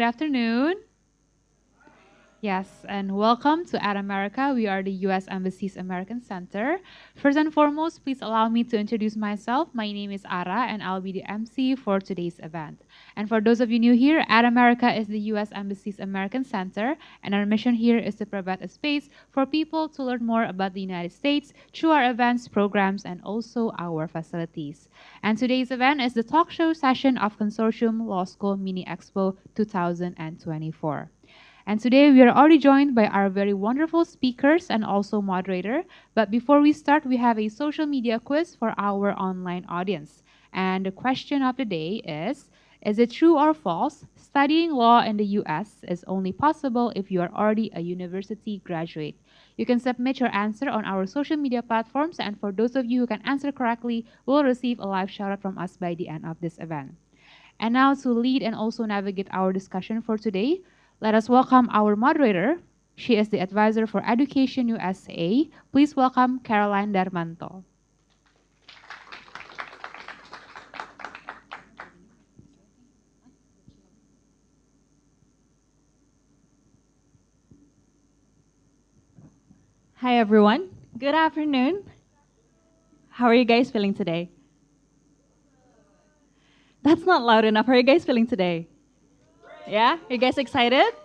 afternoon. Yes, and welcome to At America. We are the U.S. Embassy's American Center. First and foremost, please allow me to introduce myself. My name is Ara, and I'll be the MC for today's event. And for those of you new here, At America is the U.S. Embassy's American Center, and our mission here is to provide a space for people to learn more about the United States through our events, programs, and also our facilities. And today's event is the talk show session of Consortium Law School Mini Expo 2024. And today we are already joined by our very wonderful speakers and also moderator. But before we start, we have a social media quiz for our online audience. And the question of the day is it true or false? Studying law in the US is only possible if you are already a university graduate. You can submit your answer on our social media platforms, and for those of you who can answer correctly, will receive a live shout out from us by the end of this event. And now to lead and also navigate our discussion for today, let us welcome our moderator. She is the advisor for Education USA. Please welcome Caroline Darmanto. Hi everyone. Good afternoon. How are you guys feeling today? That's not loud enough. How are you guys feeling today? Yeah? You guys excited?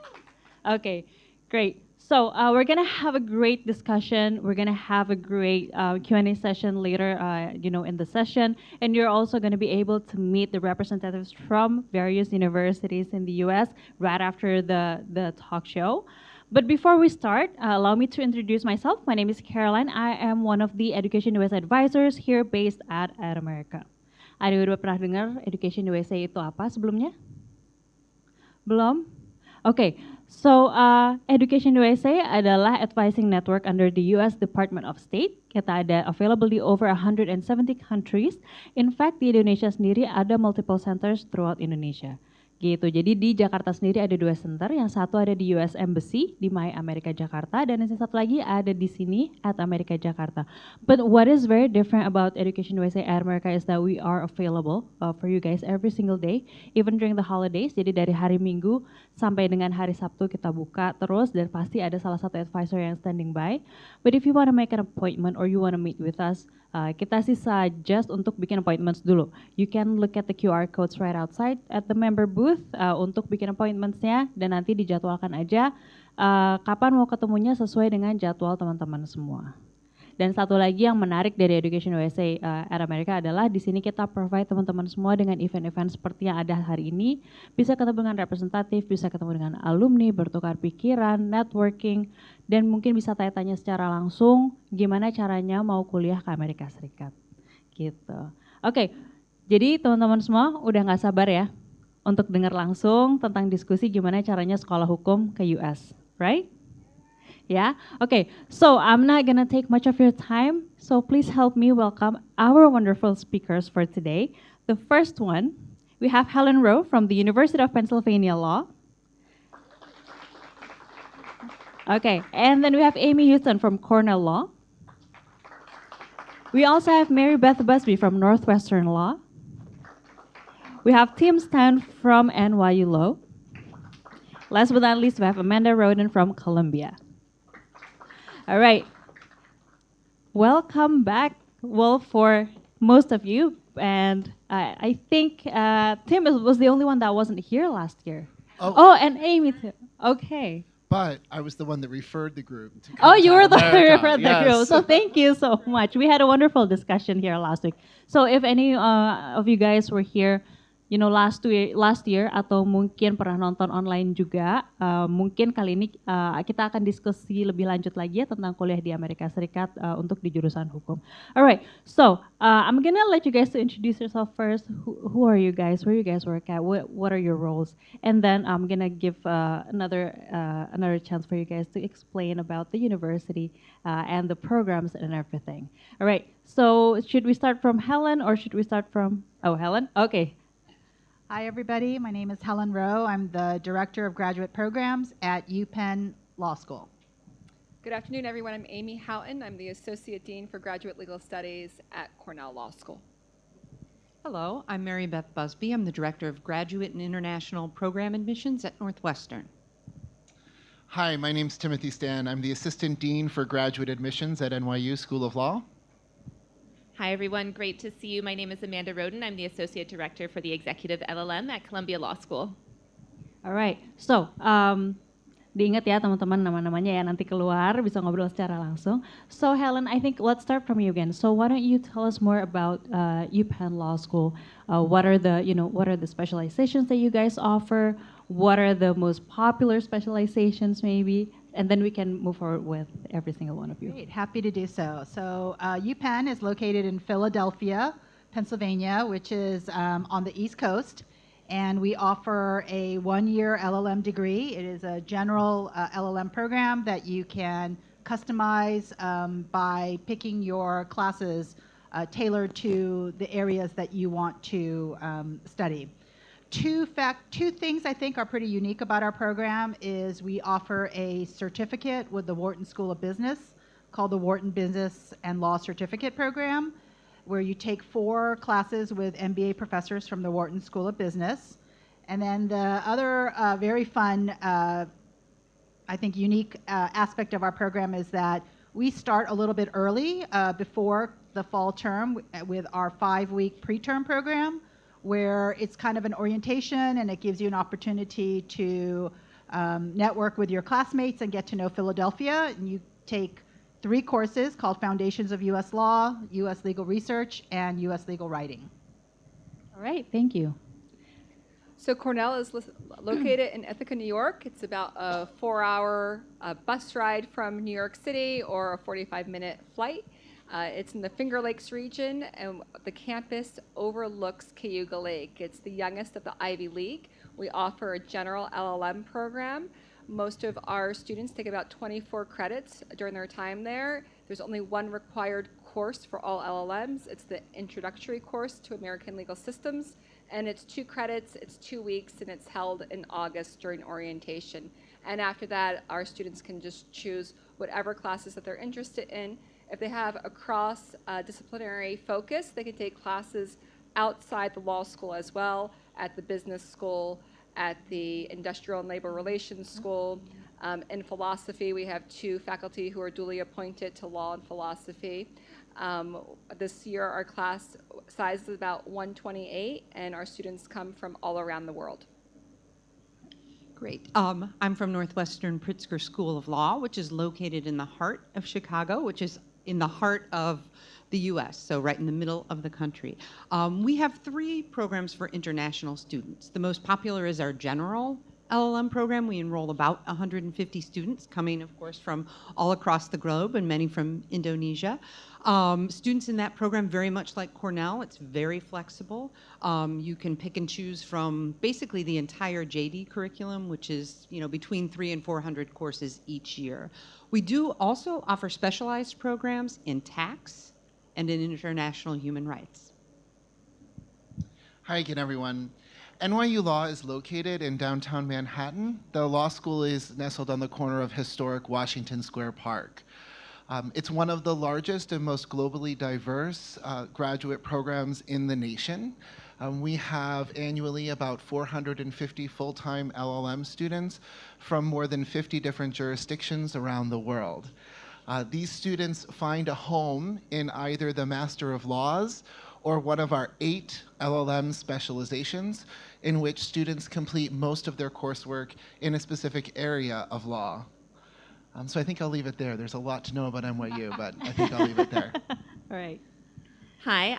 Okay, great. So we're gonna have a great discussion. We're gonna have a great Q&A session later, in the session, and you're also gonna be able to meet the representatives from various universities in the U.S. right after the talk show. But before we start, allow me to introduce myself. My name is Caroline. I am one of the Education USA advisors here based at America. Ada udah pernah dengar Education USA itu apa sebelumnya? Belum? Okay, so Education USA adalah advising network under the US Department of State. Kita ada available di over 170 countries. In fact, di Indonesia sendiri ada multiple centers throughout Indonesia. Gitu. Jadi di Jakarta sendiri ada 2 center, yang satu ada di US Embassy di My America Jakarta, dan yang satu lagi ada di sini at America Jakarta. But what is very different about Education USA at America is that we are available for you guys every single day, even during the holidays. Jadi dari hari Minggu sampai dengan hari Sabtu kita buka terus, dan pasti ada salah satu advisor yang standing by. But if you want to make an appointment or you want to meet with us, kita sih suggest untuk bikin appointments dulu. You can look at the QR codes right outside at the member booth untuk bikin appointmentsnya, dan nanti dijadwalkan aja kapan mau ketemunya sesuai dengan jadwal teman-teman semua. Dan satu lagi yang menarik dari Education USA at America adalah di sini kita provide teman-teman semua dengan event-event seperti yang ada hari ini. Bisa ketemu dengan representatif, bisa ketemu dengan alumni, bertukar pikiran, networking, dan mungkin bisa tanya-tanya secara langsung gimana caranya mau kuliah ke Amerika Serikat. Gitu. Oke, jadi teman-teman semua udah nggak sabar ya untuk dengar langsung tentang diskusi gimana caranya sekolah hukum ke US, right? Yeah, okay, so I'm not gonna take much of your time, so please help me welcome our wonderful speakers for today. The first one, we have Helen from the University of Pennsylvania Law. Okay, and then we have Aimee Houghton from Cornell Law. We also have Beth Busby from Northwestern Law. We have Stanne from NYU Law. Last but not least, we have Roden from Columbia. All right, welcome back. Well, for most of you, and I think Tim was the only one that wasn't here last year. Oh, and Aimee too. Okay. But I was the one that referred the group to Oh, you were the one who referred the yes. group. So thank you so much. We had a wonderful discussion here last week. So if any of you guys were here, last year atau mungkin pernah nonton online juga, mungkin kali ini kita akan diskusi lebih lanjut lagi ya tentang kuliah di Amerika Serikat untuk di jurusan hukum. Alright, so I'm gonna let you guys to introduce yourself first. Who are you guys? Where you guys work at? What are your roles? And then I'm gonna give another chance for you guys to explain about the university and the programs and everything. Alright, so should we start from Helen or should we start from Helen? Okay. Hi, everybody. My name is Helen Rowe. I'm the Director of Graduate Programs at UPenn Law School. Good afternoon, everyone. I'm Aimee Houghton. I'm the Associate Dean for Graduate Legal Studies at Cornell Law School. Hello, I'm Mary Beth Busby. I'm the Director of Graduate and International Program Admissions at Northwestern. Hi, my name's Timothy Stanne. I'm the Assistant Dean for Graduate Admissions at NYU School of Law. Hi, everyone. Great to see you. My name is Amanda Roden. I'm the Associate Director for the Executive LLM at Columbia Law School. Alright, so diingat ya teman-teman nama-namanya ya, nanti keluar bisa ngobrol secara langsung. So Helen, I think let's start from you again. So why don't you tell us more about UPenn Law School? What are the specializations that you guys offer? What are the most popular specializations maybe? And then we can move forward with every single one of you. Great, happy to do so. So UPenn is located in Philadelphia, Pennsylvania, which is on the East Coast. And we offer a one-year LLM degree. It is a general LLM program that you can customize by picking your classes tailored to the areas that you want to study. Two things I think are pretty unique about our program is we offer a certificate with the Wharton School of Business called the Wharton Business and Law Certificate Program, where you take 4 classes with MBA professors from the Wharton School of Business. And then the other very fun, I think unique aspect of our program is that we start a little bit early before the fall term with our 5-week preterm program, where it's kind of an orientation and it gives you an opportunity to network with your classmates and get to know Philadelphia. And you take 3 courses called Foundations of U.S. Law, U.S. Legal Research, and U.S. Legal Writing. All right, thank you. So Cornell is located in Ithaca, New York. It's about a 4-hour bus ride from New York City or a 45-minute flight. It's in the Finger Lakes region, and the campus overlooks Cayuga Lake. It's the youngest of the Ivy League. We offer a general LLM program. Most of our students take about 24 credits during their time there. There's only one required course for all LLMs. It's the introductory course to American legal systems, and it's 2 credits, it's 2 weeks, and it's held in August during orientation. And after that, our students can just choose whatever classes that they're interested in. If they have a cross-disciplinary focus, they can take classes outside the law school as well, at the business school, at the industrial and labor relations school. In philosophy, we have 2 faculty who are duly appointed to law and philosophy. This year, our class size is about 128, and our students come from all around the world. Great. I'm from Northwestern Pritzker School of Law, which is located in the heart of Chicago, which is in the heart of the U.S., so right in the middle of the country. We have 3 programs for international students. The most popular is our general LLM program. We enroll about 150 students, coming, of course, from all across the globe and many from Indonesia. Students in that program, very much like Cornell, it's very flexible. You can pick and choose from basically the entire JD curriculum, which is between 300 and 400 courses each year. We do also offer specialized programs in tax and in international human rights. Hi again, everyone. NYU Law is located in downtown Manhattan. The law school is nestled on the corner of historic Washington Square Park. It's one of the largest and most globally diverse graduate programs in the nation. We have annually about 450 full-time LLM students from more than 50 different jurisdictions around the world. These students find a home in either the Master of Laws or one of our 8 LLM specializations, in which students complete most of their coursework in a specific area of law. So I think I'll leave it there. There's a lot to know about NYU, but I think I'll leave it there. All right. Hi,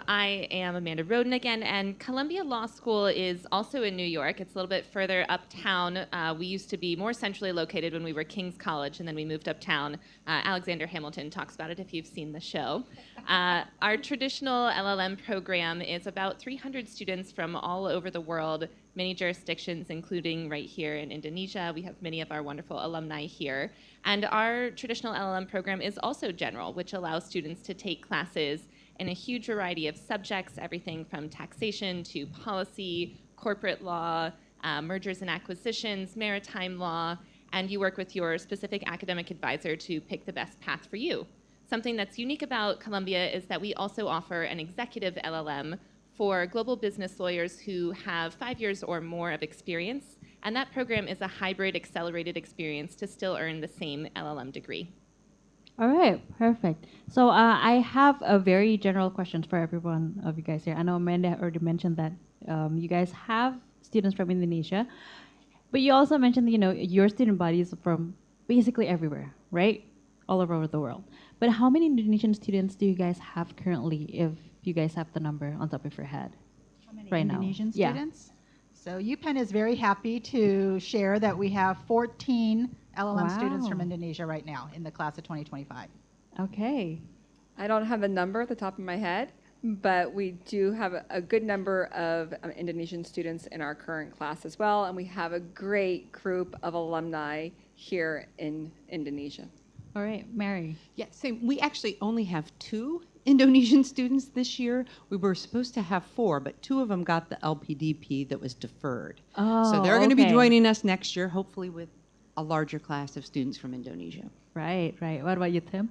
I am Amanda Roden again, and Columbia Law School is also in New York. It's a little bit further uptown. We used to be more centrally located when we were King's College, and then we moved uptown. Alexander Hamilton talks about it if you've seen the show. Our traditional LLM program is about 300 students from all over the world, many jurisdictions, including right here in Indonesia. We have many of our wonderful alumni here. And our traditional LLM program is also general, which allows students to take classes in a huge variety of subjects, everything from taxation to policy, corporate law, mergers and acquisitions, maritime law, and you work with your specific academic advisor to pick the best path for you. Something that's unique about Columbia is that we also offer an executive LLM for global business lawyers who have 5 years or more of experience. And that program is a hybrid accelerated experience to still earn the same LLM degree. All right, perfect. So I have a very general question for everyone of you guys here. I know Amanda already mentioned that you guys have students from Indonesia, but you also mentioned, your student body is from basically everywhere, right? All over the world. But how many Indonesian students do you guys have currently, if you guys have the number on top of your head? How many right Indonesian now? Yeah. students? So UPenn is very happy to share that we have 14 LLM students from Wow. Indonesia right now in the class of 2025. Okay. I don't have the number at the top of my head, but we do have a good number of Indonesian students in our current class as well, and we have a great group of alumni here in Indonesia. All right, Mary. Yeah, same. We actually only have 2 Indonesian students this year. We were supposed to have 4, but 2 of them got the LPDP that was deferred. Oh, So they're going to be okay. joining us next year, hopefully with a larger class of students from Indonesia. Right, right. What about you, Tim?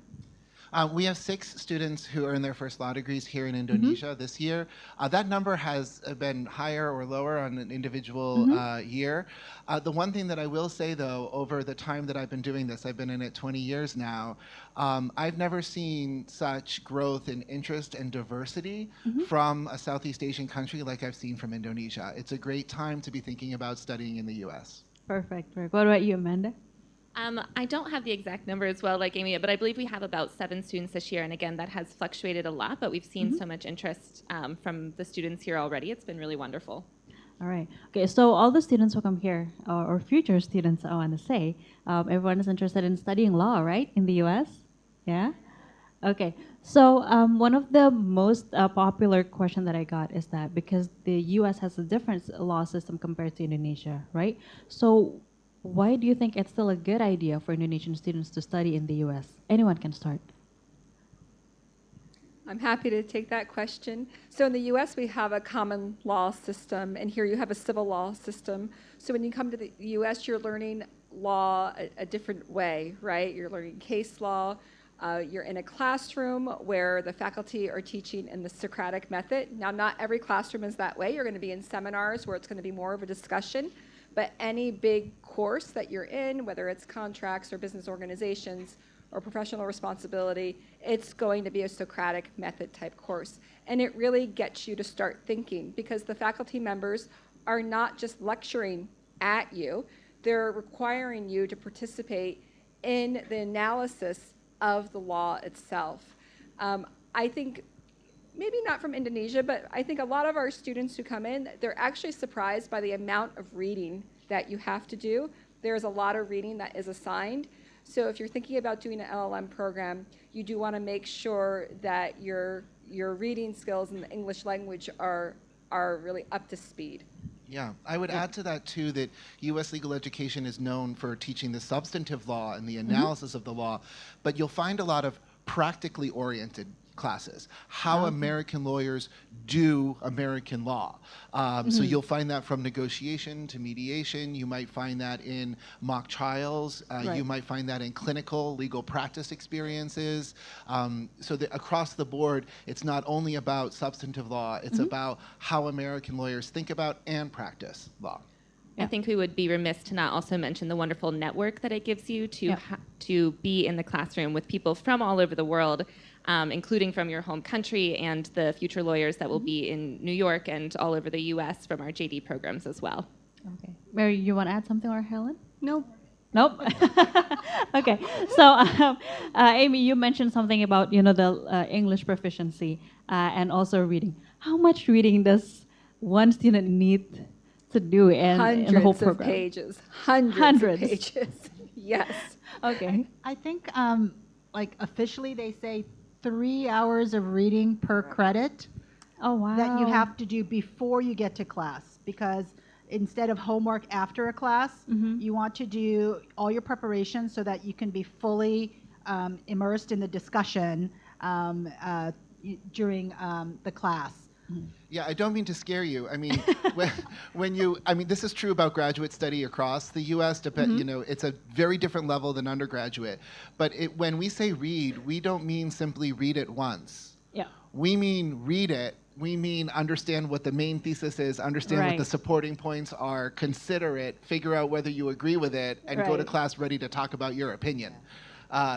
We have 6 students who earn their first law degrees here in Indonesia this year. That number has been higher or lower on an individual year. The one thing that I will say, though, over the time that I've been doing this, I've been in it 20 years now, I've never seen such growth in interest and diversity from a Southeast Asian country like I've seen from Indonesia. It's a great time to be thinking about studying in the U.S. Perfect. What about you, Amanda? I don't have the exact number as well, like Aimee, but I believe we have about 7 students this year. And again, that has fluctuated a lot, but we've seen so much interest from the students here already. It's been really wonderful. All right. Okay, so all the students who come here, or future students, I want to say, everyone is interested in studying law, right, in the U.S.? Yeah? Okay, so one of the most popular question that I got is that because the U.S. has a different law system compared to Indonesia, right? So why do you think it's still a good idea for Indonesian students to study in the U.S.? Anyone can start. I'm happy to take that question. So in the US, we have a common law system, and here you have a civil law system. So when you come to the US, you're learning law a different way, right? You're learning case law. You're in a classroom where the faculty are teaching in the Socratic method. Now, not every classroom is that way. You're going to be in seminars where it's going to be more of a discussion. But any big course that you're in, whether it's contracts or business organizations or professional responsibility, it's going to be a Socratic method type course. And it really gets you to start thinking, because the faculty members are not just lecturing at you, they're requiring you to participate in the analysis of the law itself. I think, maybe not from Indonesia, but I think a lot of our students who come in, they're actually surprised by the amount of reading that you have to do. There's a lot of reading that is assigned. So if you're thinking about doing an LLM program, you do want to make sure that your reading skills in the English language are really up to speed. Yeah, I would add to that, too, that U.S. legal education is known for teaching the substantive law and the analysis of the law, but you'll find a lot of practically oriented classes, how American lawyers do American law. So you'll find that from negotiation to mediation. You might find that in mock trials. You might find that in clinical legal practice experiences. So that across the board, it's not only about substantive law, it's about how American lawyers think about and practice law. I think we would be remiss to not also mention the wonderful network that it gives you to be in the classroom with people from all over the world, including from your home country, and the future lawyers that will be in New York and all over the U.S. from our JD programs as well. Okay. Mary, you want to add something, or Helen? No. Nope. Okay. So, Aimee, you mentioned something about the English proficiency and also reading. How much reading does one student need to do in the whole program? Hundreds of pages. Yes. Okay. I think officially they say 3 hours of reading per credit. Oh, wow. That you have to do before you get to class, because instead of homework after a class, you want to do all your preparation so that you can be fully immersed in the discussion during the class. Yeah, I don't mean to scare you. I mean, this is true about graduate study across the U.S. It's a very different level than undergraduate. But when we say read, we don't mean simply read it once. Yeah. We mean read it we mean understand what the main thesis is, understand what Right. the supporting points are, consider it, figure out whether you agree with it, and go to Right. class ready to talk about your opinion.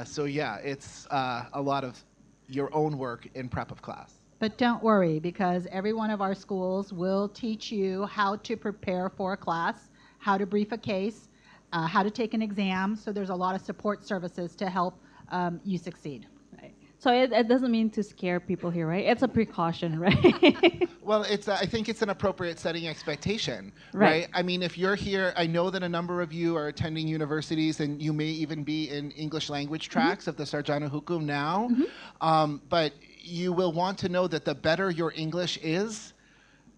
So yeah, it's a lot of your own work in prep of class. But don't worry, because every one of our schools will teach you how to prepare for a class, how to brief a case, how to take an exam. So there's a lot of support services to help you succeed. Right. So it doesn't mean to scare people here, right? It's a precaution, right? Well, I think it's an appropriate setting expectation, Right. right? I mean, if you're here, I know that a number of you are attending universities, and you may even be in English language tracks of the Sarjana Hukum now, but you will want to know that the better your English is,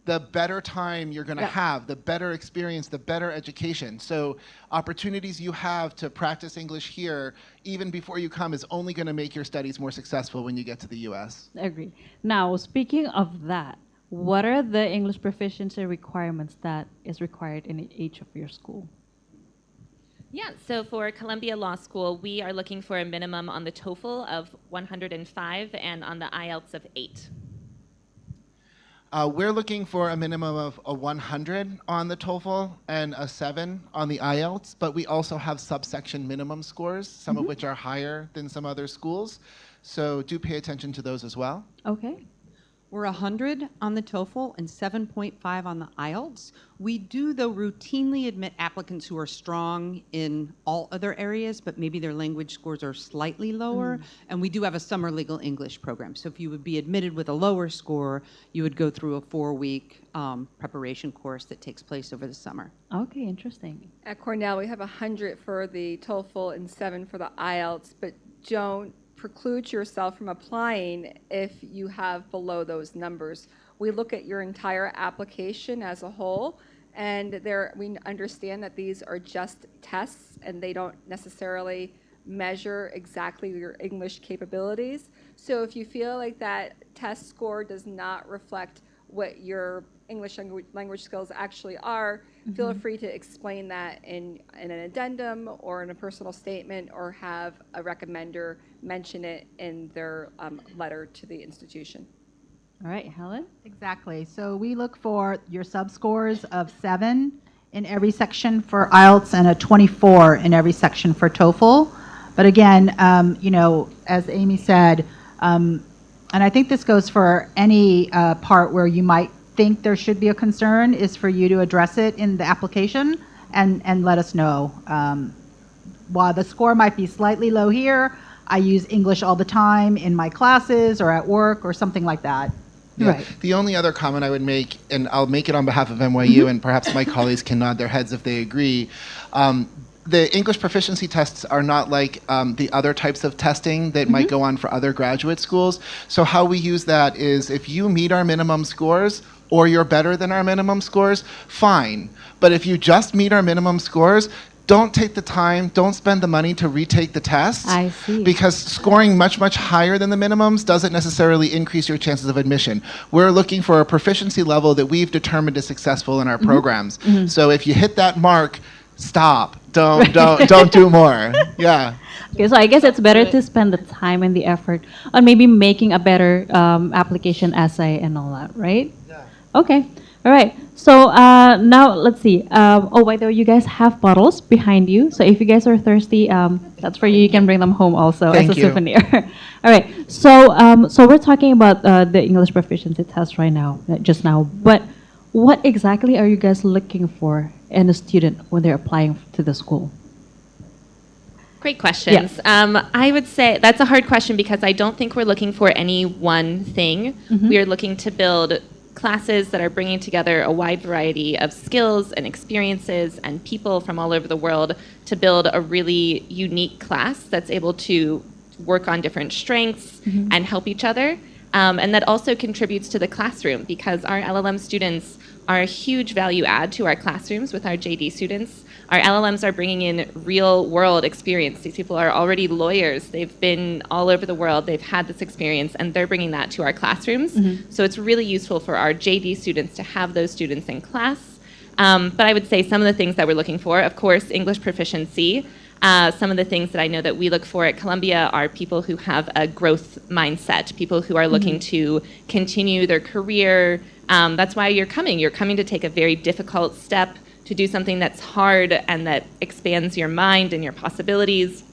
the better time you're going to have, the better experience, the better education. So opportunities you have to practice English here, even before you come, is only going to make your studies more successful when you get to the U.S. Agreed. Now, speaking of that, what are the English proficiency requirements that is required in each of your school? Yeah, so for Columbia Law School, we are looking for a minimum on the TOEFL of 105 and on the IELTS of 8. We're looking for a minimum of a 100 on the TOEFL and a 7 on the IELTS, but we also have subsection minimum scores, some of which are higher than some other schools. So do pay attention to those as well. Okay. We're 100 on the TOEFL and 7.5 on the IELTS. We do, though, routinely admit applicants who are strong in all other areas, but maybe their language scores are slightly lower. And we do have a summer legal English program. So if you would be admitted with a lower score, you would go through a 4-week preparation course that takes place over the summer. Okay, interesting. At Cornell, we have 100 for the TOEFL and 7 for the IELTS, but don't preclude yourself from applying if you have below those numbers. We look at your entire application as a whole, and we understand that these are just tests and they don't necessarily measure exactly your English capabilities. So if you feel like that test score does not reflect what your English language skills actually are, feel free to explain that in an addendum or in a personal statement, or have a recommender mention it in their letter to the institution. All right, Helen? Exactly. So we look for your sub-scores of 7 in every section for IELTS and a 24 in every section for TOEFL. But again, you know, as Aimee said, and I think this goes for any part where you might think there should be a concern, is for you to address it in the application and let us know. While the score might be slightly low here, I use English all the time in my classes or at work or something like that. Yeah. Right. The only other comment I would make, and I'll make it on behalf of NYU, and perhaps my colleagues can nod their heads if they agree, the English proficiency tests are not like the other types of testing that might go on for other graduate schools. So how we use that is, if you meet our minimum scores or you're better than our minimum scores, fine. But if you just meet our minimum scores, don't take the time, don't spend the money to retake the test. I see. Because scoring much, much higher than the minimums doesn't necessarily increase your chances of admission. We're looking for a proficiency level that we've determined is successful in our programs. So if you hit that mark, stop. Don't do more. Yeah. Okay, so I guess it's better to spend the time and the effort on maybe making a better application essay and all that, right? Yeah. Okay. All right. So now let's see. Oh, by the way, you guys have bottles behind you. So if you guys are thirsty, that's for you. You can bring them home also Thank as a you. souvenir. All right. So so we're talking about the English proficiency test right now, just now. But what exactly are you guys looking for in a student when they're applying to the school? Great questions. I would say that's a hard question because I don't think we're looking for any one thing. We are looking to build classes that are bringing together a wide variety of skills and experiences and people from all over the world to build a really unique class that's able to work on different strengths and help each other. And that also contributes to the classroom, because our LLM students are a huge value add to our classrooms with our JD students. Our LLMs are bringing in real world experience. These people are already lawyers. They've been all over the world. They've had this experience, and they're bringing that to our classrooms. So it's really useful for our JD students to have those students in class. But I would say some of the things that we're looking for, of course, English proficiency. Some of the things that I know that we look for at Columbia are people who have a growth mindset, people who are looking to continue their career. That's why you're coming. You're coming to take a very difficult step, to do something that's hard and that expands your mind and your possibilities.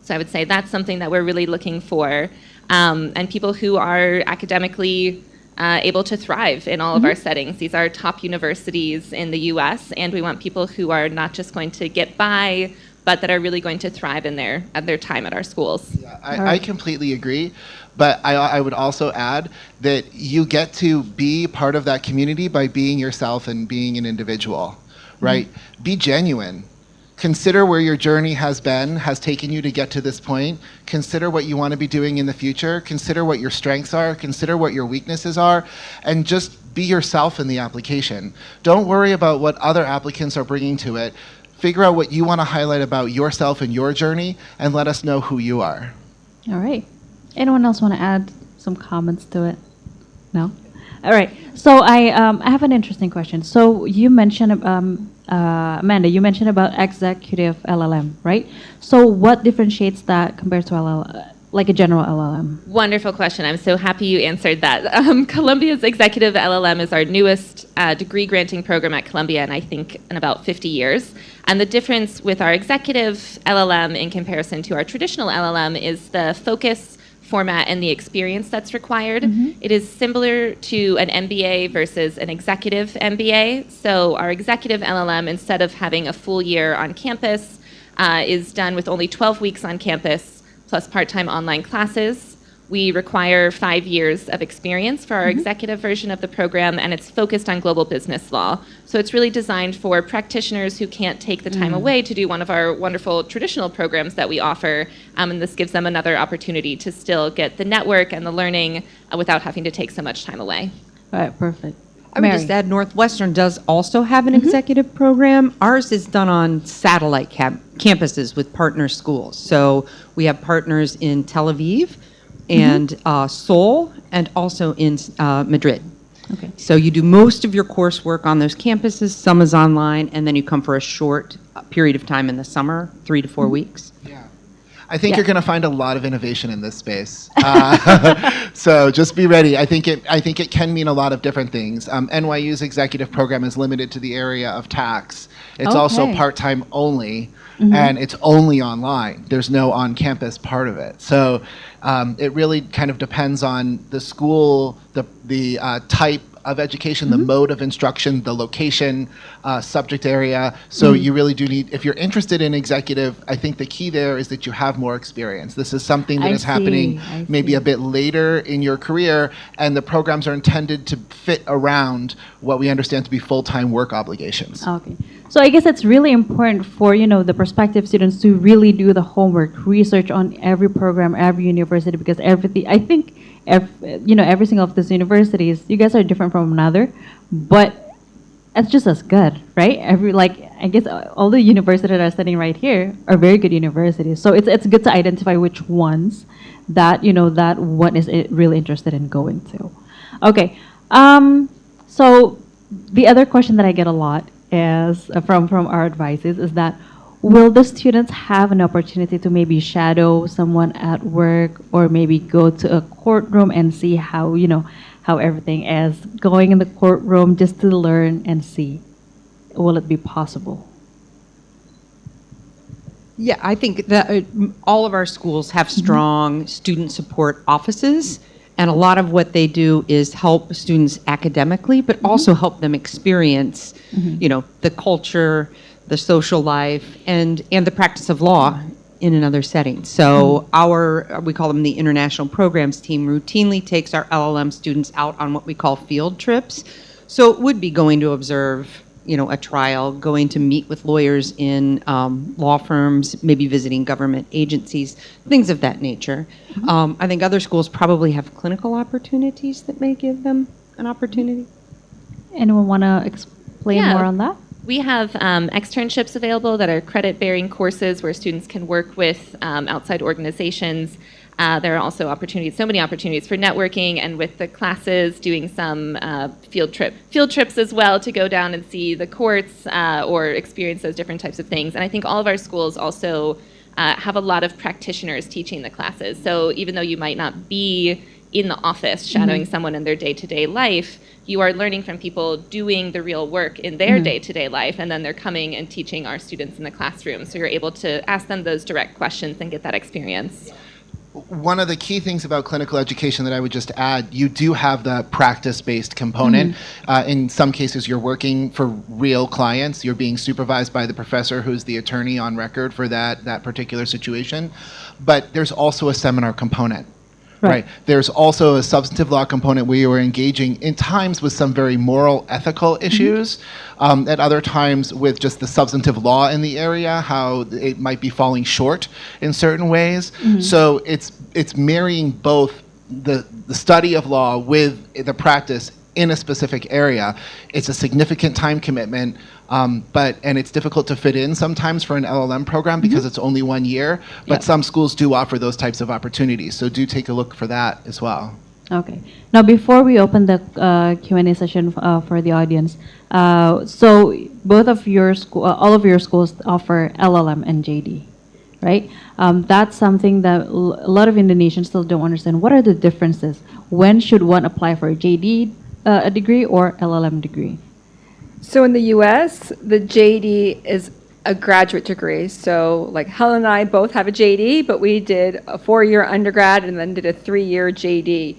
So I would say that's something that we're really looking for. And people who are academically able to thrive in all of our settings. These are top universities in the US, and we want people who are not just going to get by, but that are really going to thrive in their time at our schools. Yeah, I completely agree. But I would also add that you get to be part of that community by being yourself and being an individual, right? Be genuine. Consider where your journey has taken you to get to this point. Consider what you want to be doing in the future. Consider what your strengths are. Consider what your weaknesses are. And just be yourself in the application. Don't worry about what other applicants are bringing to it. Figure out what you want to highlight about yourself and your journey, and let us know who you are. All right. Anyone else want to add some comments to it? No? All right. So I have an interesting question. So you mentioned, Amanda, you mentioned about executive LLM, right? So what differentiates that compared to like a general LLM? Wonderful question. I'm so happy you answered that. Columbia's Executive LLM is our newest degree granting program at Columbia, and I think in about 50 years. And the difference with our Executive LLM in comparison to our traditional LLM is the focus, format, and the experience that's required. It is similar to an MBA versus an executive MBA. So our executive LLM, instead of having a full year on campus, is done with only 12 weeks on campus plus part-time online classes. We require 5 years of experience for our executive version of the program, and it's focused on global business law. So it's really designed for practitioners who can't take the time away to do one of our wonderful traditional programs that we offer, and this gives them another opportunity to still get the network and the learning without having to take so much time away. All right, perfect. I would just add, Northwestern does also have an executive program. Ours is done on satellite campuses with partner schools. So we have partners in Tel Aviv and Seoul, and also in Madrid. Okay. So you do most of your coursework on those campuses. Some is online, and then you come for a short period of time in the summer, 3 to 4 weeks. Yeah. I think you're going to find a lot of innovation in this space. So just be ready. I think it can mean a lot of different things. NYU's executive program is limited to the area of tax. It's also part-time only, and it's only online. There's no on-campus part of it. So it really kind of depends on the school, the type of education, the mode of instruction, the location, subject area. So you really do need, if you're interested in executive, I think the key there is that you have more experience. This is something that is happening maybe a bit later in your career, and the programs are intended to fit around what we understand to be full-time work obligations. Okay. So I guess it's really important for, the prospective students to really do the homework, research on every program, every university, because everything, I think, every single of these universities, you guys are different from another, but it's just as good, right? I guess all the universities that are sitting right here are very good universities. So it's good to identify which ones that, that one is really interested in going to. Okay. So the other question that I get a lot is from our advisors is that, will the students have an opportunity to maybe shadow someone at work, or maybe go to a courtroom and see how, how everything is going in the courtroom, just to learn and see? Will it be possible? Yeah, I think that all of our schools have strong student support offices, and a lot of what they do is help students academically, but also help them experience, the culture, the social life, and the practice of law in another setting. So we call them the international programs team, routinely takes our LLM students out on what we call field trips. So it would be going to observe, a trial, going to meet with lawyers in law firms, maybe visiting government agencies, things of that nature. I think other schools probably have clinical opportunities that may give them an opportunity. Anyone want to explain more on that? We have externships available that are credit-bearing courses where students can work with outside organizations. There are also opportunities, so many opportunities for networking, and with the classes, doing some field trips as well to go down and see the courts or experience those different types of things. And I think all of our schools also have a lot of practitioners teaching the classes. So even though you might not be in the office shadowing someone in their day-to-day life, you are learning from people doing the real work in their day-to-day life, and then they're coming and teaching our students in the classroom. So you're able to ask them those direct questions and get that experience. One of the key things about clinical education that I would just add, you do have the practice-based component. In some cases, you're working for real clients. You're being supervised by the professor who's the attorney on record for that particular situation. But there's also a seminar component. Right. There's also a substantive law component where you are engaging in times with some very moral, ethical issues, at other times with just the substantive law in the area, how it might be falling short in certain ways. So it's marrying both the study of law with the practice in a specific area. It's a significant time commitment. And it's difficult to fit in sometimes for an LLM program because it's only 1 year, but some schools do offer those types of opportunities. So do take a look for that as well. Okay. Now, before we open the Q&A session for the audience, so both of your all of your schools offer LLM and JD, right? That's something that a lot of Indonesians still don't understand. What are the differences? When should one apply for a JD degree or LLM degree? So in the US, the JD is a graduate degree. So like Helen and I both have a JD, but we did a 4-year undergrad and then did a 3-year JD.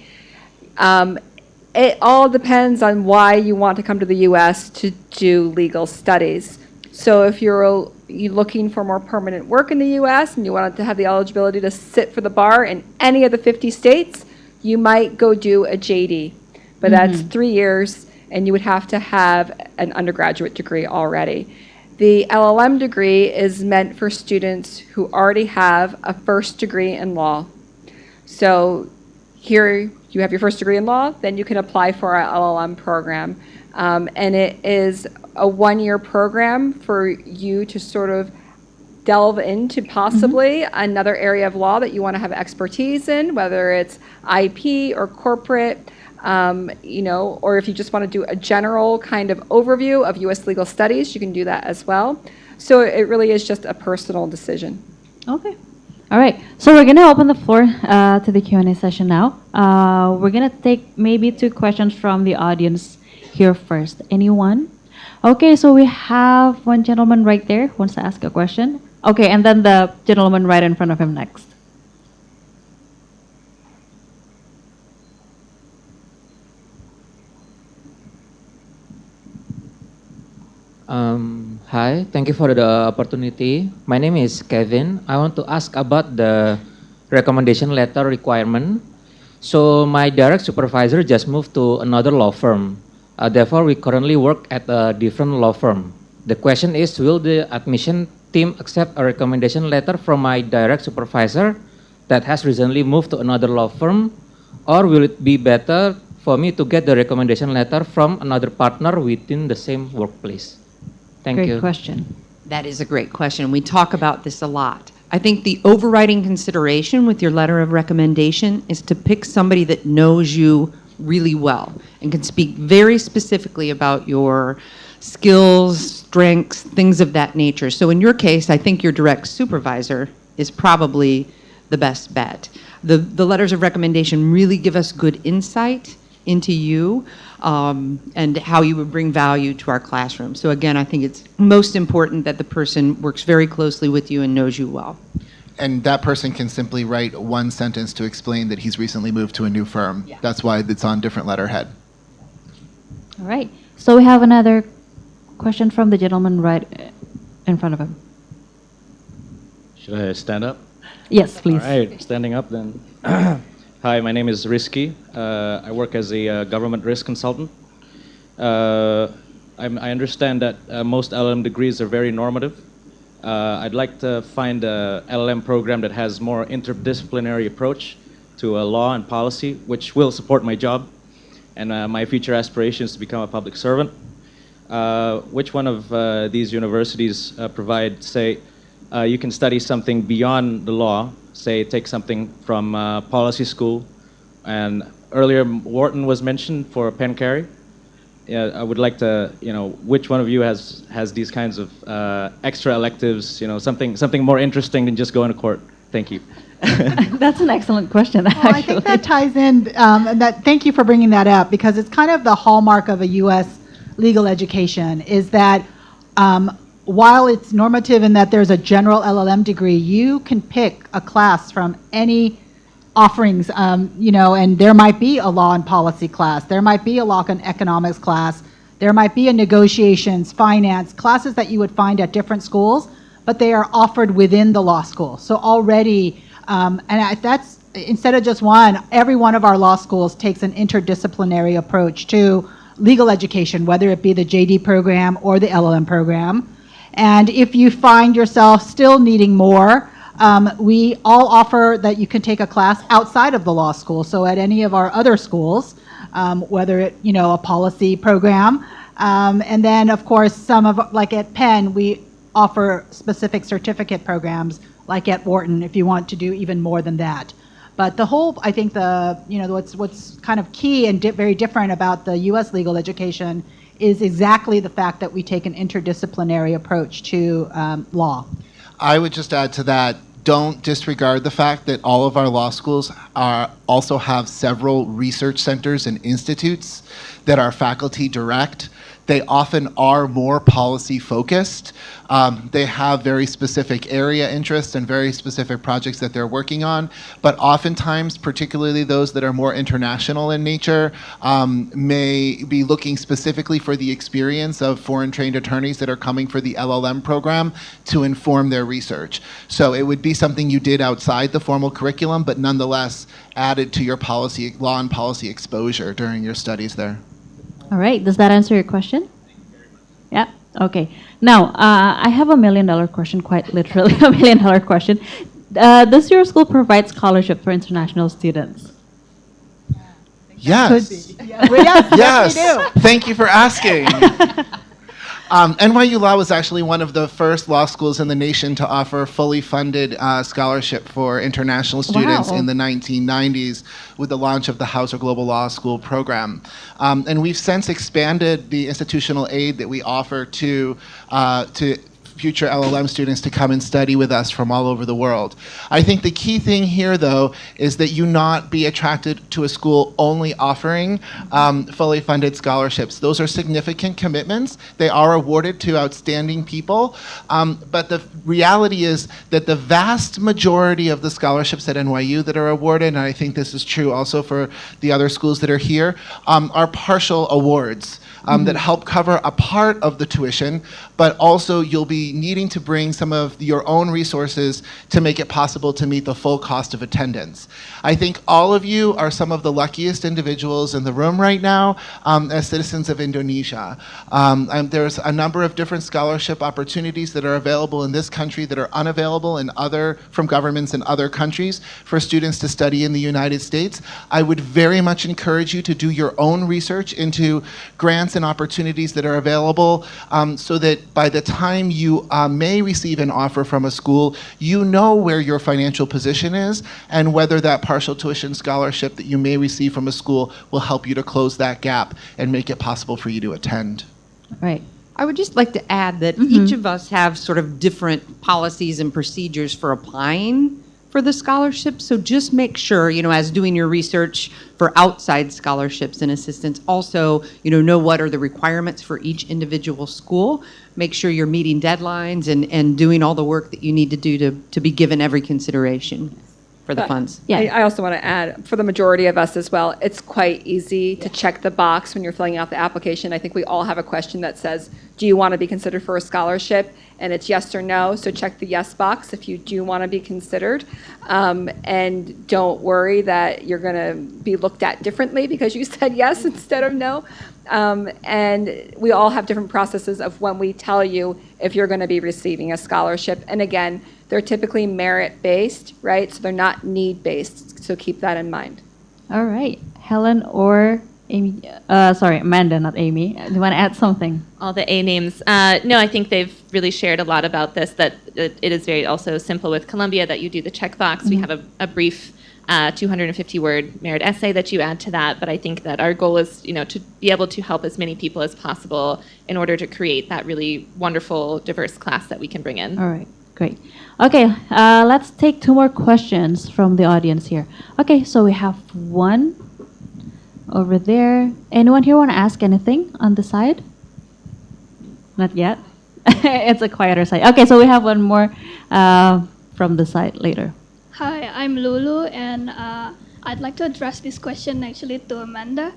It all depends on why you want to come to the US to do legal studies. So if you're looking for more permanent work in the US and you want to have the eligibility to sit for the bar in any of the 50 states, you might go do a JD. But that's 3 years, and you would have to have an undergraduate degree already. The LLM degree is meant for students who already have a first degree in law. So here you have your first degree in law, then you can apply for our LLM program. And it is a 1-year program for you to sort of delve into possibly another area of law that you want to have expertise in, whether it's IP or corporate, or if you just want to do a general kind of overview of U.S. legal studies, you can do that as well. So it really is just a personal decision. Okay. All right. So we're going to open the floor to the Q&A session now. We're going to take maybe 2 questions from the audience here first. Anyone? Okay, so we have one gentleman right there who wants to ask a question. Okay, and then the gentleman right in front of him next. Hi, thank you for the opportunity. My name is Kevin. I want to ask about the recommendation letter requirement. So my direct supervisor just moved to another law firm. Therefore, we currently work at a different law firm. The question is, will the admission team accept a recommendation letter from my direct supervisor that has recently moved to another law firm? Or will it be better for me to get the recommendation letter from another partner within the same workplace? Thank you. Great question. That is a great question. We talk about this a lot. I think the overriding consideration with your letter of recommendation is to pick somebody that knows you really well and can speak very specifically about your skills, strengths, things of that nature. So in your case, I think your direct supervisor is probably the best bet. The letters of recommendation really give us good insight into you and how you would bring value to our classroom. So again, I think it's most important that the person works very closely with you and knows you well. And that person can simply write 1 sentence to explain that he's recently moved to a new firm. Yeah. That's why it's on different letterhead. All right. So we have another question from the gentleman right in front of him. Should I stand up? Yes, please. All right, standing up then. Hi, my name is Rizky. I work as a government risk consultant. I understand that most LLM degrees are very normative. I'd like to find a LLM program that has more interdisciplinary approach to law and policy, which will support my job and my future aspirations to become a public servant. Which one of these universities provide, say, you can study something beyond the law, say take something from policy school. And earlier Wharton was mentioned for Penn Carey. Yeah, I would like to, which one of you has these kinds of extra electives, something more interesting than just going to court? Thank you. That's an excellent question, Well, I think that ties in, thank you for bringing that up, because it's kind of the hallmark of a U.S. legal education, is that while it's normative in that there's a general LLM degree, you can pick a class from any offerings, and there might be a law and policy class, there might be a law and economics class, there might be a negotiations, finance, classes that you would find at different schools, but they are offered within the law school. So already, that's, instead of just one, every one of our law schools takes an interdisciplinary approach to legal education, whether it be the JD program or the LLM program. And if you find yourself still needing more, we all offer that you can take a class outside of the law school. So at any of our other schools, whether it, a policy program, and then of course some of, like at Penn, we offer specific certificate programs, like at Wharton, if you want to do even more than that. But the whole, I think what's kind of key and very different about the U.S. legal education is exactly the fact that we take an interdisciplinary approach to law. I would just add to that, don't disregard the fact that all of our law schools also have several research centers and institutes that are faculty direct. They often are more policy focused. They have very specific area interests and very specific projects that they're working on. But oftentimes, particularly those that are more international in nature, may be looking specifically for the experience of foreign trained attorneys that are coming for the LLM program to inform their research. So it would be something you did outside the formal curriculum, but nonetheless added to your policy, law and policy exposure during your studies there. All right. Does that answer your question? Yeah. Okay. Now, I have $1 million question, quite literally $1 million question. Does your school provide scholarship for international students? Yes. Yes, Yes. we do. Thank you for asking. NYU Law was actually one of the first law schools in the nation to offer fully funded scholarship for international students in the 1990s with the launch of the Hauser Global Law School program. And we've since expanded the institutional aid that we offer to future LLM students to come and study with us from all over the world. I think the key thing here, though, is that you not be attracted to a school only offering fully funded scholarships. Those are significant commitments. They are awarded to outstanding people, but the reality is that the vast majority of the scholarships at NYU that are awarded, and I think this is true also for the other schools that are here, are partial awards. That help cover a part of the tuition, but also you'll be needing to bring some of your own resources to make it possible to meet the full cost of attendance. I think all of you are some of the luckiest individuals in the room right now as citizens of Indonesia. There's a number of different scholarship opportunities that are available in this country that are unavailable from governments in other countries for students to study in the United States. I would very much encourage you to do your own research into grants and opportunities that are available so that by the time you may receive an offer from a school, you know where your financial position is and whether that partial tuition scholarship that you may receive from a school will help you to close that gap and make it possible for you to attend. Right. I would just like to add that each of us have sort of different policies and procedures for applying for the scholarship. So just make sure, as doing your research for outside scholarships and assistance, also, know what are the requirements for each individual school. Make sure you're meeting deadlines and doing all the work that you need to do to be given every consideration for the funds. Yeah. I also want to add, for the majority of us as well, it's quite easy to check the box when you're filling out the application. I think we all have a question that says, do you want to be considered for a scholarship? And it's yes or no, so check the yes box if you do want to be considered. And don't worry that you're going to be looked at differently because you said yes instead of no. And we all have different processes of when we tell you if you're going to be receiving a scholarship. And again, they're typically merit-based, right? So they're not need-based, so keep that in mind. All right. Helen or Amy, sorry, Amanda, not Amy. Do you want to add something? All the A names. No, I think they've really shared a lot about this, that it is very also simple with Columbia, that you do the checkbox. We have a brief 250-word merit essay that you add to that, but I think that our goal is, to be able to help as many people as possible in order to create that really wonderful, diverse class that we can bring in. All right, great. Okay, let's take 2 more questions from the audience here. Okay, so we have one over there. Anyone here want to ask anything on the side? Not yet. It's a quieter side. Okay, so we have one more from the side later. Hi, I'm Lulu, and I'd like to address this question actually to Amanda.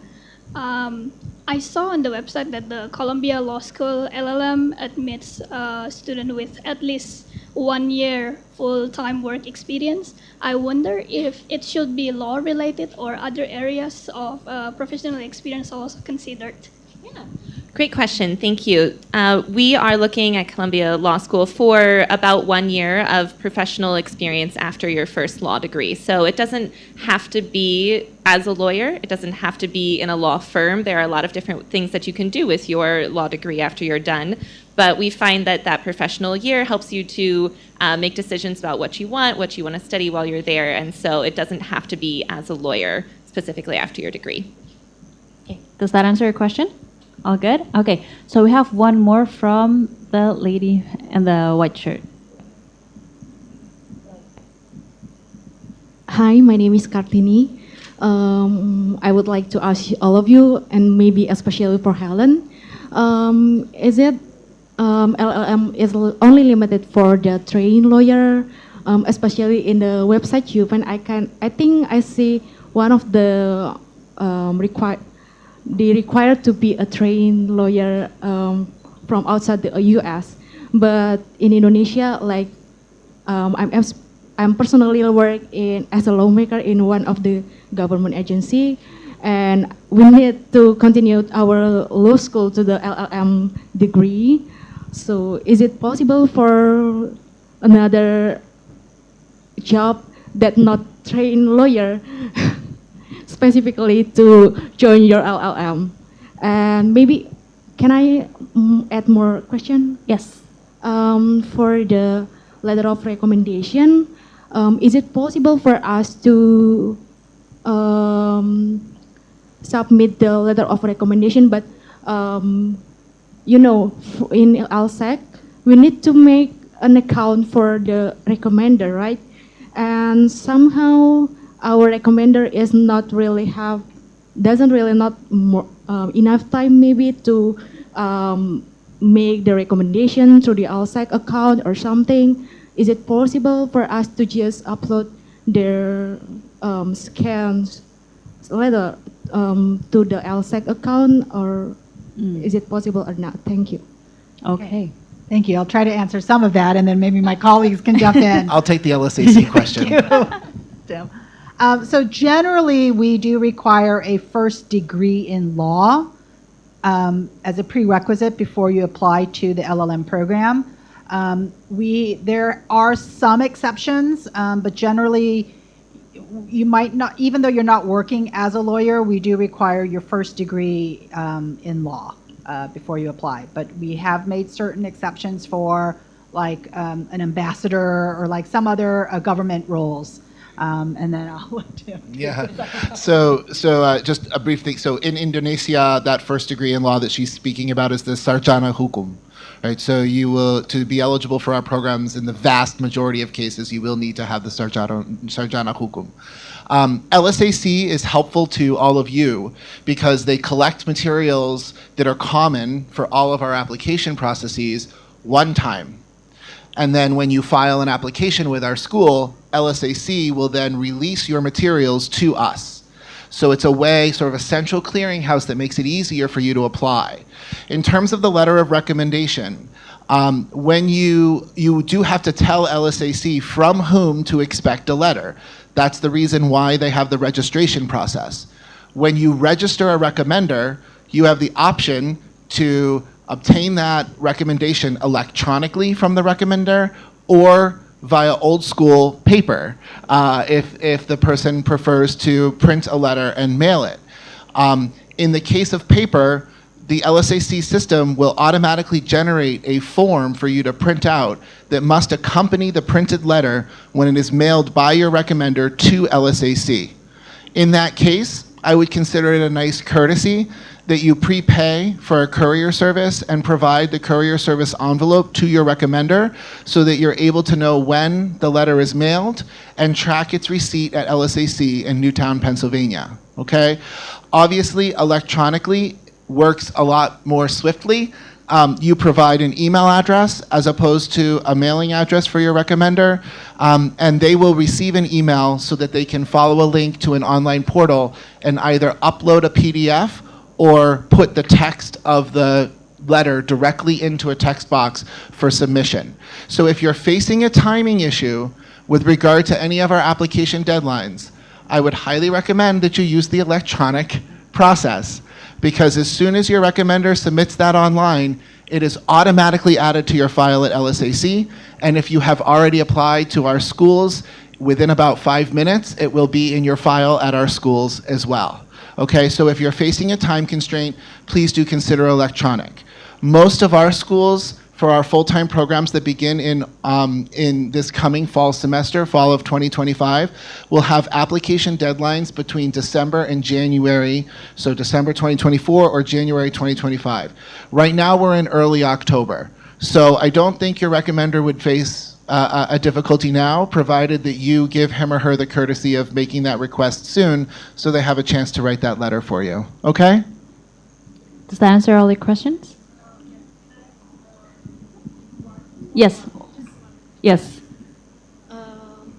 I saw on the website that the Columbia Law School LLM admits a student with at least 1 year full-time work experience. I wonder if it should be law-related or other areas of professional experience also considered. Yeah. Great question. Thank you. We are looking at Columbia Law School for about 1 year of professional experience after your first law degree. So it doesn't have to be as a lawyer. It doesn't have to be in a law firm. There are a lot of different things that you can do with your law degree after you're done. But we find that that professional year helps you to make decisions about what you want to study while you're there. And so it doesn't have to be as a lawyer specifically after your degree. Okay. Does that answer your question? All good? Okay, so we have one more from the lady in the white shirt. Hi, my name is Kartini. I would like to ask all of you, and maybe especially for Helen, is it LLM is only limited for the trained lawyer, especially in the website you find? I think I see one of the required to be a trained lawyer from outside the U.S. But in Indonesia, like I'm personally work as a lawmaker in one of the government agency, and we need to continue our law school to the LLM degree. So is it possible for another job that not trained lawyer specifically to join your LLM? And maybe, can I add more question? Yes. For the letter of recommendation, is it possible for us to submit the letter of recommendation, but in LSEC, we need to make an account for the recommender, right? And somehow our recommender is not really doesn't really not more, enough time maybe to make the recommendation through the LSEC account or something. Is it possible for us to just upload their scans letter to the LSEC account, or is it possible or not? Thank you. Okay. Thank you. I'll try to answer some of that, and then maybe my colleagues can jump in. I'll take the LSAC question. Tim. So generally, we do require a first degree in law as a prerequisite before you apply to the LLM program. There are some exceptions, but generally, you might not, even though you're not working as a lawyer, we do require your first degree in law before you apply. But we have made certain exceptions for like an ambassador or like some other government roles. And then I'll let Tim. Yeah. So just a brief thing. So in Indonesia, that first degree in law that she's speaking about is the Sarjana Hukum. Right, so you will, to be eligible for our programs, in the vast majority of cases, you will need to have the Sarjana Hukum. LSAC is helpful to all of you because they collect materials that are common for all of our application processes one time. And then when you file an application with our school, LSAC will then release your materials to us. So it's a way, sort of a central clearinghouse that makes it easier for you to apply. In terms of the letter of recommendation, when you do have to tell LSAC from whom to expect a letter. That's the reason why they have the registration process. When you register a recommender, you have the option to obtain that recommendation electronically from the recommender or via old school paper if the person prefers to print a letter and mail it. In the case of paper, the LSAC system will automatically generate a form for you to print out that must accompany the printed letter when it is mailed by your recommender to LSAC. In that case, I would consider it a nice courtesy that you prepay for a courier service and provide the courier service envelope to your recommender so that you're able to know when the letter is mailed and track its receipt at LSAC in Newtown, Pennsylvania, okay? Obviously, electronically works a lot more swiftly. You provide an email address as opposed to a mailing address for your recommender, and they will receive an email so that they can follow a link to an online portal and either upload a PDF or put the text of the letter directly into a text box for submission. So if you're facing a timing issue with regard to any of our application deadlines, I would highly recommend that you use the electronic process, because as soon as your recommender submits that online, it is automatically added to your file at LSAC, and if you have already applied to our schools, within about 5 minutes, it will be in your file at our schools as well. Okay, so if you're facing a time constraint, please do consider electronic. Most of our schools, for our full-time programs that begin in this coming fall semester, fall of 2025, will have application deadlines between December and January, so December 2024 or January 2025. Right now we're in early October, so I don't think your recommender would face a difficulty now, provided that you give him or her the courtesy of making that request soon so they have a chance to write that letter for you. Okay? Does that answer all your questions? Yes. Yes.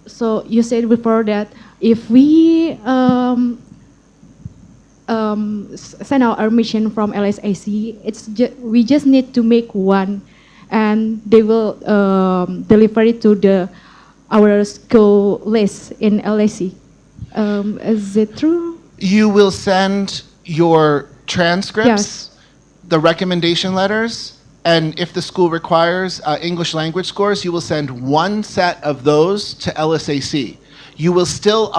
So you said before that if we send out our mission from LSAC, we just need to make one, and they will deliver it to our school list in LSC. Is it true? You will send your transcripts, Yes. the recommendation letters, and if the school requires English language scores, you will send one set of those to LSAC. You will still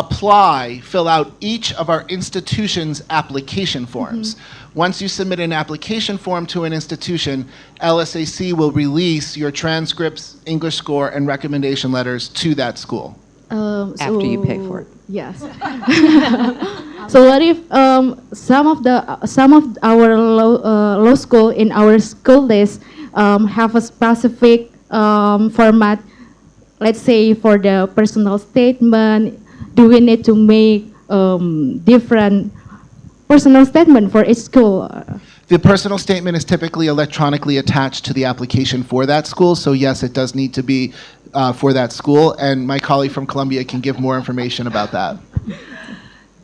fill out each of our institution's application forms. Once you submit an application form to an institution, LSAC will release your transcripts, English score, and recommendation letters to that school. After you pay for it. Yes. So what if some of our law school in our school list have a specific format? Let's say for the personal statement, do we need to make different personal statement for each school? The personal statement is typically electronically attached to the application for that school, so yes, it does need to be for that school, and my colleague from Columbia can give more information about that.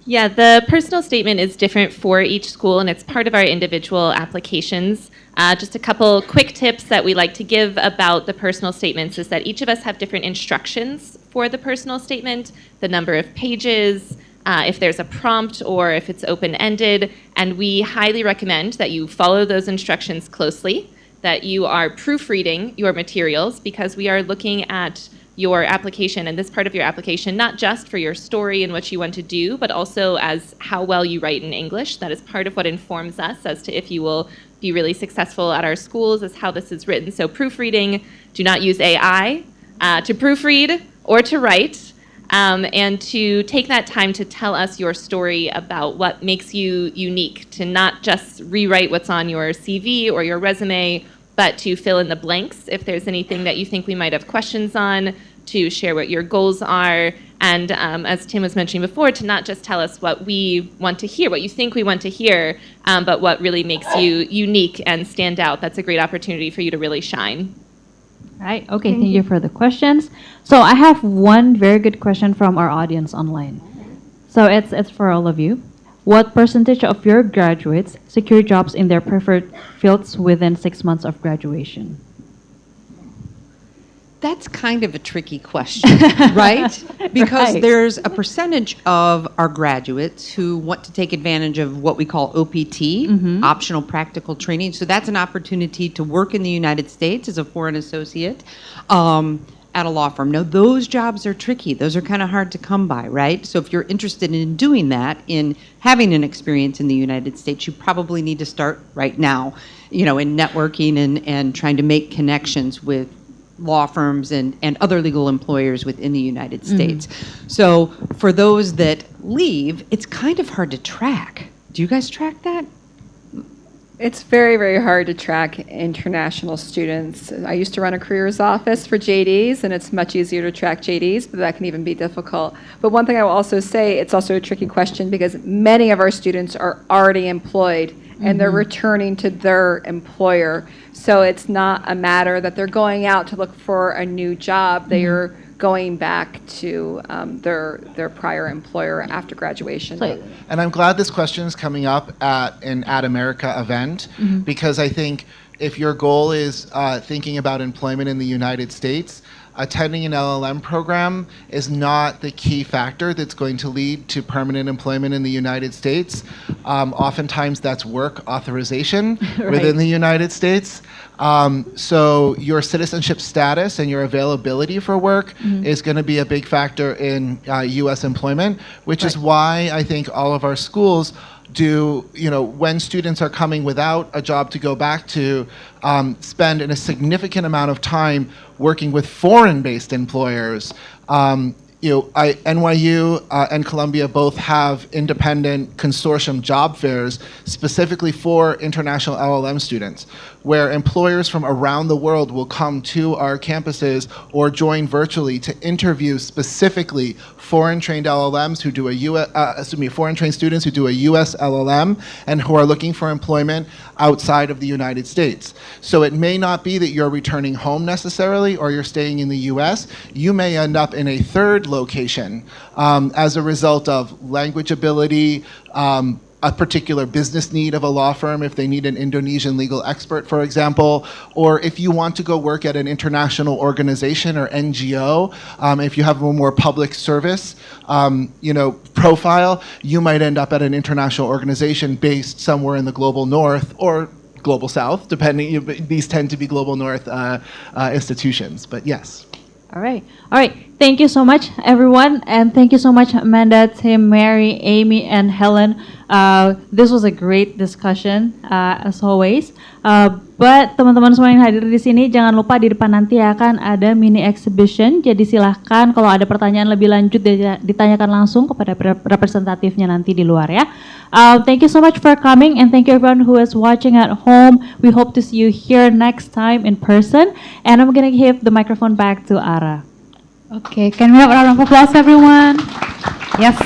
Yeah, the personal statement is different for each school, and it's part of our individual applications. Just a couple quick tips that we like to give about the personal statements is that each of us have different instructions for the personal statement, the number of pages, if there's a prompt or if it's open-ended, and we highly recommend that you follow those instructions closely, that you are proofreading your materials, because we are looking at your application and this part of your application, not just for your story and what you want to do, but also as how well you write in English. That is part of what informs us as to if you will be really successful at our schools, is how this is written. So proofreading, do not use AI to proofread or to write, and to take that time to tell us your story about what makes you unique, to not just rewrite what's on your CV or your resume, but to fill in the blanks if there's anything that you think we might have questions on, to share what your goals are, and as Tim was mentioning before, to not just tell us what we want to hear, what you think we want to hear, but what really makes you unique and stand out. That's a great opportunity for you to really shine. Right. Okay, thank you for the questions. So I have one very good question from our audience online. So it's for all of you. What percentage of your graduates secure jobs in their preferred fields within 6 months of graduation? That's kind of a tricky question, right? Because Right. there's a percentage of our graduates who want to take advantage of what we call OPT, optional practical training. So that's an opportunity to work in the United States as a foreign associate. at a law firm. Now, those jobs are tricky. Those are kind of hard to come by, right? So if you're interested in doing that, in having an experience in the United States, you probably need to start right now, in networking and trying to make connections with law firms and other legal employers within the United States. So for those that leave, it's kind of hard to track. Do you guys track that? It's very, very hard to track international students. I used to run a careers office for JDs, and it's much easier to track JDs, but that can even be difficult. But one thing I will also say, it's also a tricky question because many of our students are already employed and they're returning to their employer. So it's not a matter that they're going out to look for a new job. They are going back to their prior employer after graduation. And I'm glad this question is coming up at an Ad America event because I think if your goal is thinking about employment in the United States, attending an LLM program is not the key factor that's going to lead to permanent employment in the United States. Oftentimes that's work authorization within the United States. So your citizenship status and your availability for work is going to be a big factor in U.S. employment, which is why I think all of our schools do, when students are coming without a job to go back to, spend a significant amount of time working with foreign-based employers. NYU and Columbia both have independent consortium job fairs specifically for international LLM students, where employers from around the world will come to our campuses or join virtually to interview specifically foreign-trained LLMs who do foreign-trained students who do a U.S. LLM and who are looking for employment outside of the United States. So it may not be that you're returning home necessarily or you're staying in the U.S. You may end up in a third location as a result of language ability, a particular business need of a law firm if they need an Indonesian legal expert, for example, or if you want to go work at an international organization or NGO, if you have a more public service profile, you might end up at an international organization based somewhere in the global north or global south, depending. These tend to be global north institutions, but yes. All right. Thank you so much, everyone, and thank you so much, Amanda, Tim, Mary, Aimee, and Helen. This was a great discussion, as always. But teman-teman semua yang hadir di sini, jangan lupa di depan nanti akan ada mini exhibition. Jadi silahkan kalau ada pertanyaan lebih lanjut ditanyakan langsung kepada representatifnya nanti di luar ya. Thank you so much for coming, and thank you everyone who is watching at home. We hope to see you here next time in person. And I'm gonna give the microphone back to Ara. Okay, can we have a round of applause, everyone? Yes.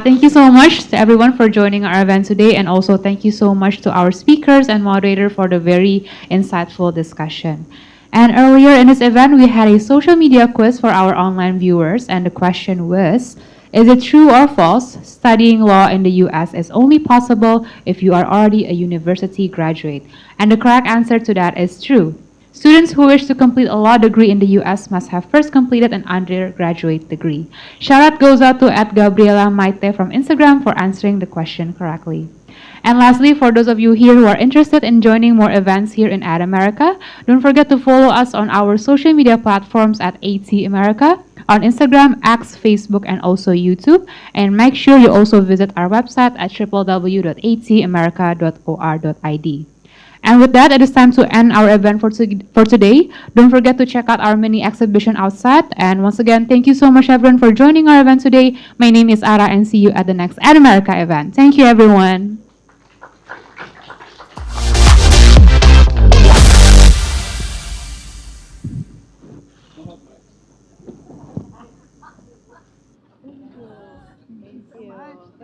Thank you so much to everyone for joining our event today, and also thank you so much to our speakers and moderator for the very insightful discussion. And earlier in this event, we had a social media quiz for our online viewers, and the question was, is it true or false studying law in the US is only possible if you are already a university graduate? And the correct answer to that is true. Students who wish to complete a law degree in the US must have first completed an undergraduate degree. Shout out goes out to @Gabriela Maite from Instagram for answering the question correctly. And lastly, for those of you here who are interested in joining more events here in Ad America, don't forget to follow us on our social media platforms at AT America, on Instagram, X, Facebook, and also YouTube. And make sure you also visit our website at www.atamerica.or.id. And with that, it is time to end our event for today. Don't forget to check out our mini exhibition outside. And once again, thank you so much, everyone, for joining our event today. My name is Ara, and see you at the next Ad America event. Thank you, everyone.